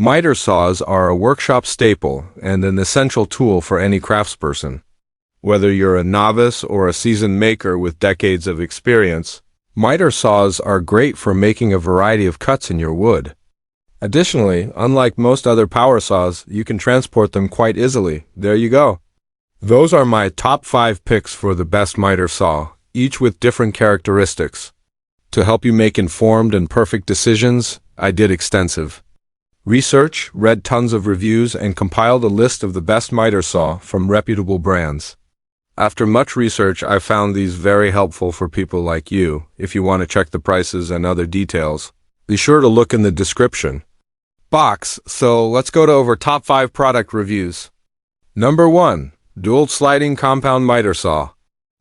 Miter saws are a workshop staple and an essential tool for any craftsperson. Whether you're a novice or a seasoned maker with decades of experience, miter saws are great for making a variety of cuts in your wood. Additionally, unlike most other power saws, you can transport them quite easily. There you go. Those are my top 5 picks for the best miter saw, each with different characteristics. To help you make informed and perfect decisions, I did extensive research, read tons of reviews, and compiled a list of the best miter saw from reputable brands. After much research, I found these very helpful for people like you. If you want to check the prices and other details, be sure to look in the description box. So let's go to over top 5 product reviews. Number 1. Dual Sliding Compound Miter Saw.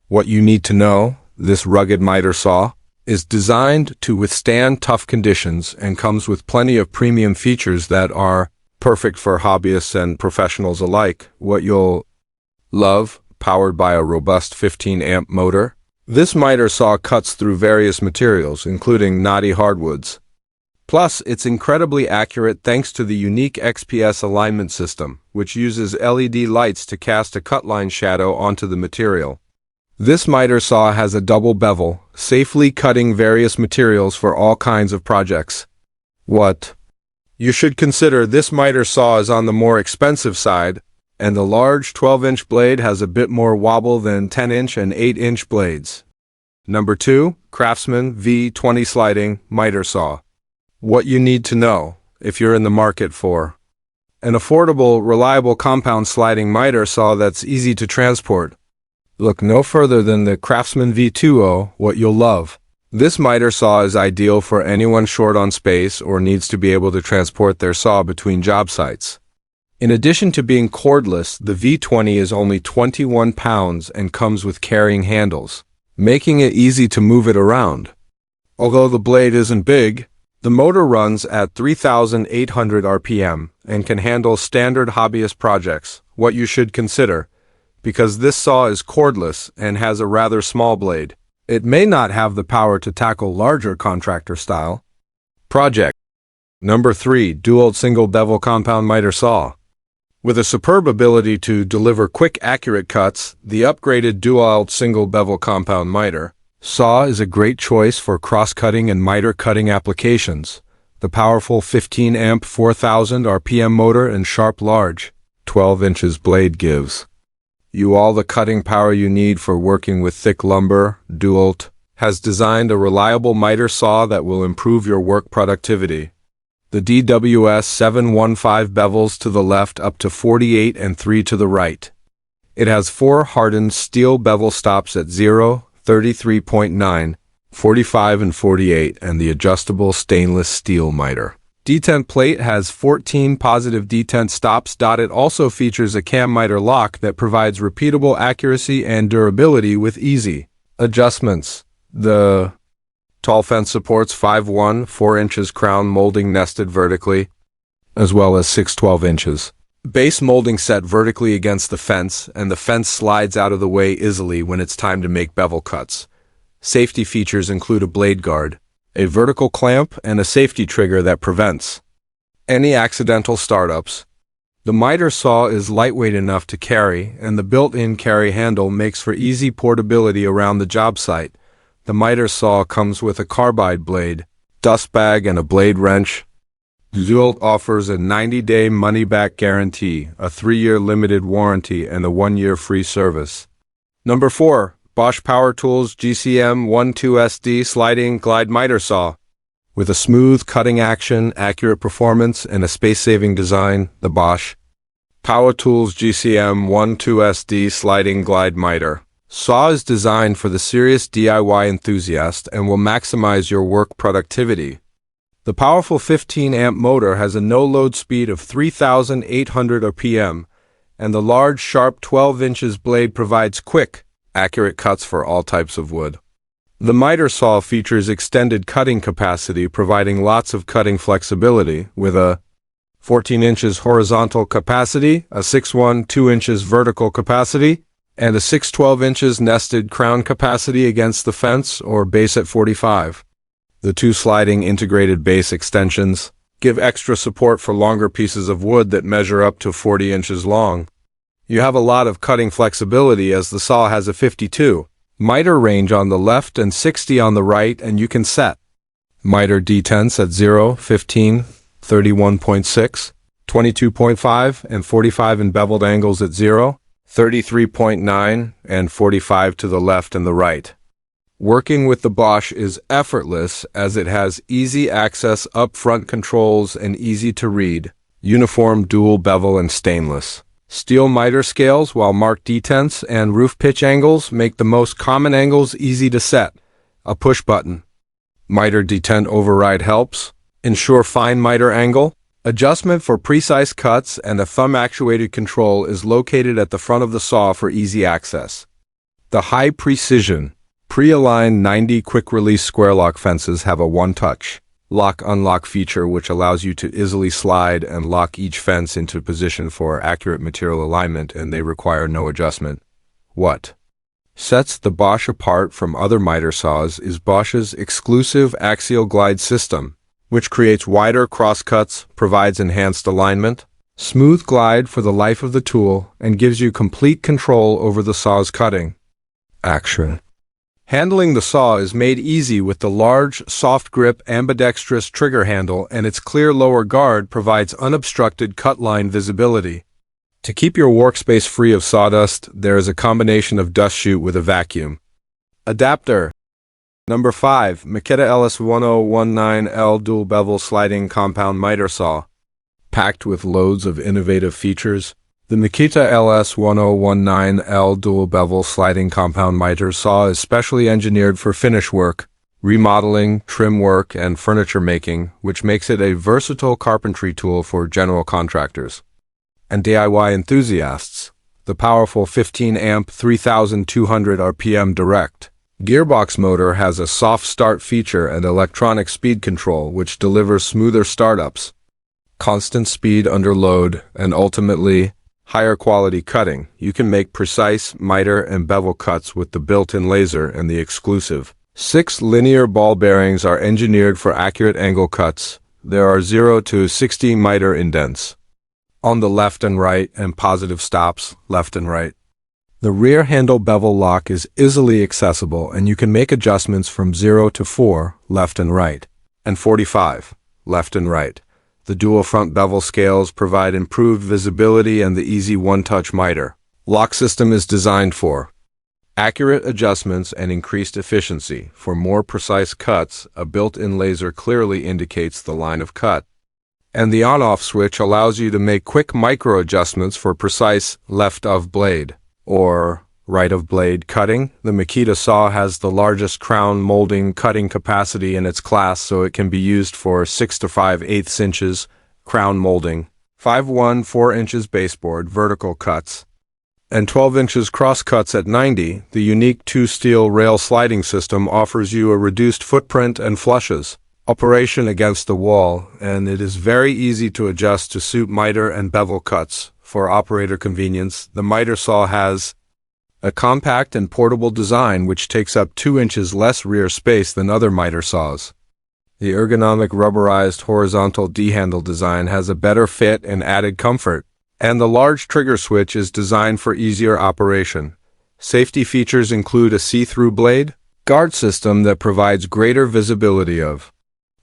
What you need to know: this rugged miter saw is designed to withstand tough conditions and comes with plenty of premium features that are perfect for hobbyists and professionals alike. What you'll love: powered by a robust 15-amp motor. This miter saw cuts through various materials, including knotty hardwoods. Plus, it's incredibly accurate thanks to the unique XPS alignment system, which uses LED lights to cast a cut-line shadow onto the material. This miter saw has a double bevel, safely cutting various materials for all kinds of projects. What you should consider: this miter saw is on the more expensive side, and the large 12-inch blade has a bit more wobble than 10-inch and 8-inch blades. Number 2. Craftsman V20 Sliding Miter Saw. What you need to know if you're in the market for an affordable, reliable compound sliding miter saw that's easy to transport, look no further than the Craftsman V20. What you'll love: this miter saw is ideal for anyone short on space or needs to be able to transport their saw between job sites. In addition to being cordless, the V20 is only 21 pounds and comes with carrying handles, making it easy to move it around. Although the blade isn't big, the motor runs at 3,800 RPM and can handle standard hobbyist projects. What you should consider: because this saw is cordless and has a rather small blade, it may not have the power to tackle larger contractor-style projects. Number 3. Dual Single Bevel Compound Miter Saw. With a superb ability to deliver quick, accurate cuts, the upgraded Dual Single Bevel Compound Miter Saw is a great choice for cross-cutting and miter cutting applications. The powerful 15-amp 4,000 RPM motor and sharp, large 12 inches blade gives you all the cutting power you need for working with thick lumber. Dewalt has designed a reliable miter saw that will improve your work productivity. The DWS 715 bevels to the left up to 48 and 3 to the right. It has 4 hardened steel bevel stops at 0, 33.9, 45 and 48, and the adjustable stainless steel miter detent plate has 14 positive detent stops. It also features a cam miter lock that provides repeatable accuracy and durability with easy adjustments. The tall fence supports 5'1", 4 inches crown molding nested vertically, as well as 6 12 inches base molding set vertically against the fence, and the fence slides out of the way easily when it's time to make bevel cuts. Safety features include a blade guard, a vertical clamp, and a safety trigger that prevents any accidental startups. The miter saw is lightweight enough to carry, and the built-in carry handle makes for easy portability around the job site. The miter saw comes with a carbide blade, dust bag, and a blade wrench. Dual offers a 90-day money-back guarantee, a 3-year limited warranty, and a 1-year free service. Number 4. Bosch Power Tools GCM12SD Sliding Glide Miter Saw. With a smooth cutting action, accurate performance, and a space-saving design, the Bosch Power Tools GCM12SD Sliding Glide Miter Saw is designed for the serious DIY enthusiast and will maximize your work productivity. The powerful 15-amp motor has a no-load speed of 3,800 RPM, and the large, sharp 12 inches blade provides quick, accurate cuts for all types of wood. The miter saw features extended cutting capacity, providing lots of cutting flexibility, with a 14 inches horizontal capacity, a 6'1", 2 inches vertical capacity, and a 6'12" inches nested crown capacity against the fence or base at 45. The 2 sliding integrated base extensions give extra support for longer pieces of wood that measure up to 40 inches long. You have a lot of cutting flexibility as the saw has a 52 miter range on the left and 60 on the right, and you can set miter detents at 0, 15, 31.6, 22.5, and 45 in beveled angles at 0, 33.9, and 45 to the left and the right. Working with the Bosch is effortless as it has easy access up-front controls and easy to read, uniform dual bevel and stainless steel miter scales, while marked detents and roof pitch angles make the most common angles easy to set. A push button miter detent override helps ensure fine miter angle. Adjustment for precise cuts and a thumb-actuated control is located at the front of the saw for easy access. The high-precision, pre-aligned 90 quick-release square lock fences have a one-touch lock-unlock feature which allows you to easily slide and lock each fence into position for accurate material alignment, and they require no adjustment. What sets the Bosch apart from other miter saws is Bosch's exclusive axial glide system, which creates wider crosscuts, provides enhanced alignment, smooth glide for the life of the tool, and gives you complete control over the saw's cutting action. Handling the saw is made easy with the large, soft-grip, ambidextrous trigger handle, and its clear lower guard provides unobstructed cut line visibility. To keep your workspace free of sawdust, there is a combination of dust chute with a vacuum adapter. Number 5. Makita LS1019L Dual-Bevel Sliding Compound Miter Saw. Packed with loads of innovative features, the Makita LS1019L Dual-Bevel Sliding Compound Miter Saw is specially engineered for finish work, remodeling, trim work, and furniture making, which makes it a versatile carpentry tool for general contractors and DIY enthusiasts. The powerful 15-amp 3200 RPM direct gearbox motor has a soft start feature and electronic speed control which delivers smoother startups, constant speed under load, and ultimately higher quality cutting. You can make precise miter and bevel cuts with the built-in laser, and the exclusive 6 linear ball bearings are engineered for accurate angle cuts. There are 0 to 60 miter indents on the left and right, and positive stops left and right. The rear handle bevel lock is easily accessible, and you can make adjustments from 0 to 4 left and right, and 45 left and right. The dual front bevel scales provide improved visibility, and the easy one-touch miter lock system is designed for accurate adjustments and increased efficiency. For more precise cuts, a built-in laser clearly indicates the line of cut, and the on-off switch allows you to make quick micro adjustments for precise left of blade or right of blade cutting. The Makita saw has the largest crown molding cutting capacity in its class, so it can be used for 6 to 5/8 inches crown molding, 5/1 4 inches baseboard vertical cuts, and 12 inches cross cuts at 90. The unique 2-steel rail sliding system offers you a reduced footprint and flushes operation against the wall, and it is very easy to adjust to suit miter and bevel cuts. For operator convenience, the miter saw has a compact and portable design which takes up 2 inches less rear space than other miter saws. The ergonomic rubberized horizontal D-handle design has a better fit and added comfort, and the large trigger switch is designed for easier operation. Safety features include a see-through blade guard system that provides greater visibility of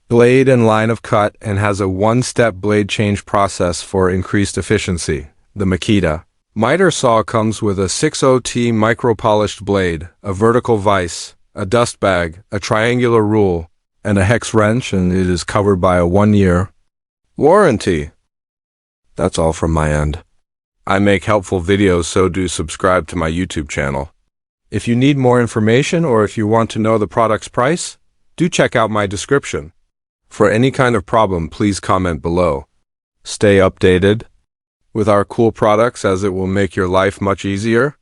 blade and line of cut, and has a one-step blade change process for increased efficiency. The Makita miter saw comes with a 60T micro-polished blade, a vertical vise, a dust bag, a triangular rule, and a hex wrench, and it is covered by a 1-year warranty. That's all from my end. I make helpful videos, so do subscribe to my YouTube channel. If you need more information or if you want to know the product's price, do check out my description. For any kind of problem, please comment below. Stay updated with our cool products, as it will make your life much easier.